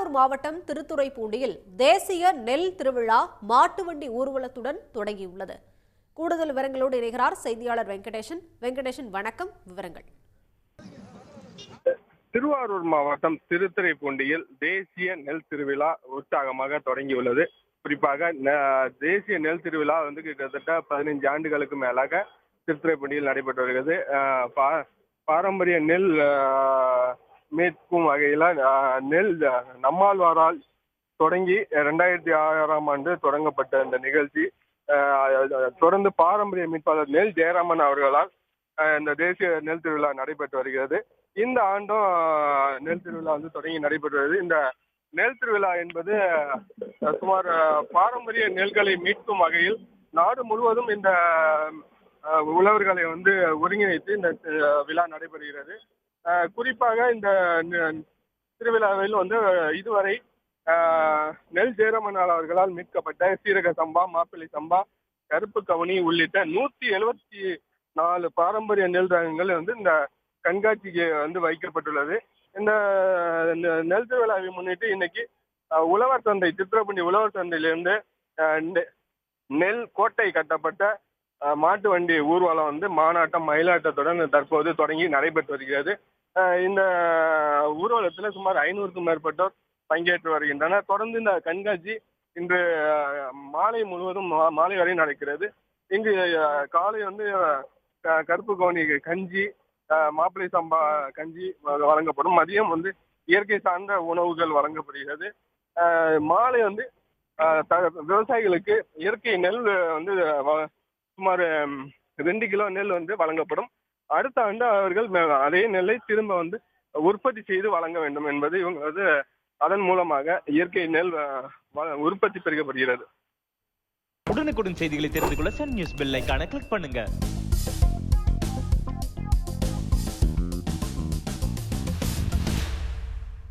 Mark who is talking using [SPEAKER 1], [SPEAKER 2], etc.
[SPEAKER 1] திருவாரூர் மாவட்டம் திருத்துறைப்பூண்டியில் தேசிய நெல் திருவிழா மாட்டு வண்டி ஊர்வலத்துடன் தொடங்கியுள்ளது. கூடுதல் விவரங்களோடு இணைகிறார் செய்தியாளர் வெங்கடேசன். வெங்கடேசன், வணக்கம். விவரங்கள்.
[SPEAKER 2] திருவாரூர் மாவட்டம் திருத்துறைப்பூண்டியில் தேசிய நெல் திருவிழா உற்சாகமாக தொடங்கியுள்ளது. குறிப்பாக தேசிய நெல் திருவிழா கிட்டத்தட்ட 15 ஆண்டுகளுக்கு மேலாக திருத்துறைப்பூண்டியில் நடைபெற்று வருகிறது. பாரம்பரிய நெல் மீட்கும் வகையில நெல் நம்மாழ்வாரால் தொடங்கி 2006ஆம் ஆண்டு தொடங்கப்பட்ட இந்த நிகழ்ச்சி தொடர்ந்து பாரம்பரிய மீட்பாளர் நெல் ஜெயராமன் அவர்களால் இந்த தேசிய நெல் திருவிழா நடைபெற்று வருகிறது. இந்த ஆண்டும் நெல் திருவிழா தொடங்கி நடைபெற்று வருகிறது. இந்த நெல் திருவிழா என்பது சுமார் பாரம்பரிய நெல்களை மீட்கும் வகையில் நாடு முழுவதும் இந்த உழவர்களை ஒருங்கிணைத்து இந்த விழா நடைபெறுகிறது. குறிப்பாக இந்த திருவிழாவில் இதுவரை நெல் ஜெயராமன் அவர்களால் மீட்கப்பட்ட சீரக சம்பா, மாப்பிள்ளை சம்பா, கருப்பு கவுனி உள்ளிட்ட 174 பாரம்பரிய நெல் ரகங்கள் இந்த கண்காட்சிக்கு வைக்கப்பட்டுள்ளது. இந்த நெல் திருவிழாவை முன்னிட்டு இன்னைக்கு உழவர் சந்தை, திருத்துறைப்பூண்டி உழவர் சந்தையிலிருந்து நெல் கோட்டை கட்டப்பட்ட மாட்டு வண்டி ஊர்வலம் மானாட்டம் மயிலாட்டத்துடன் தற்போது தொடங்கி நடைபெற்று வருகிறது. இந்த ஊர்வலத்தில் சுமார் 500க்கும் மேற்பட்டோர் பங்கேற்று வருகின்றனர். தொடர்ந்து இந்த கண்காட்சி இன்று மாலை முழுவதும் மாலை வரை நடக்கிறது. இங்கு காலை கருப்பு கவுனி கஞ்சி, மாப்பிள்ளை சம்பா கஞ்சி வழங்கப்படும். மதியம் இயற்கை சார்ந்த உணவுகள் வழங்கப்படுகிறது. மாலை விவசாயிகளுக்கு இயற்கை நெல் சுமார் 2 கிலோ நெல் வழங்கப்படும். அடுத்த ஆண்டு அவர்கள் அதே நெல்லை திரும்ப உற்பத்தி செய்து வழங்க வேண்டும் என்பது இவங்க அதன் மூலமாக இயற்கை நெல் உற்பத்தி பெருக்கப்படுகிறது.
[SPEAKER 3] உடனுக்குடன் செய்திகளை தெரிந்து கொள்ள சன் நியூஸ் பெல் ஐகானை கிளிக் பண்ணுங்க.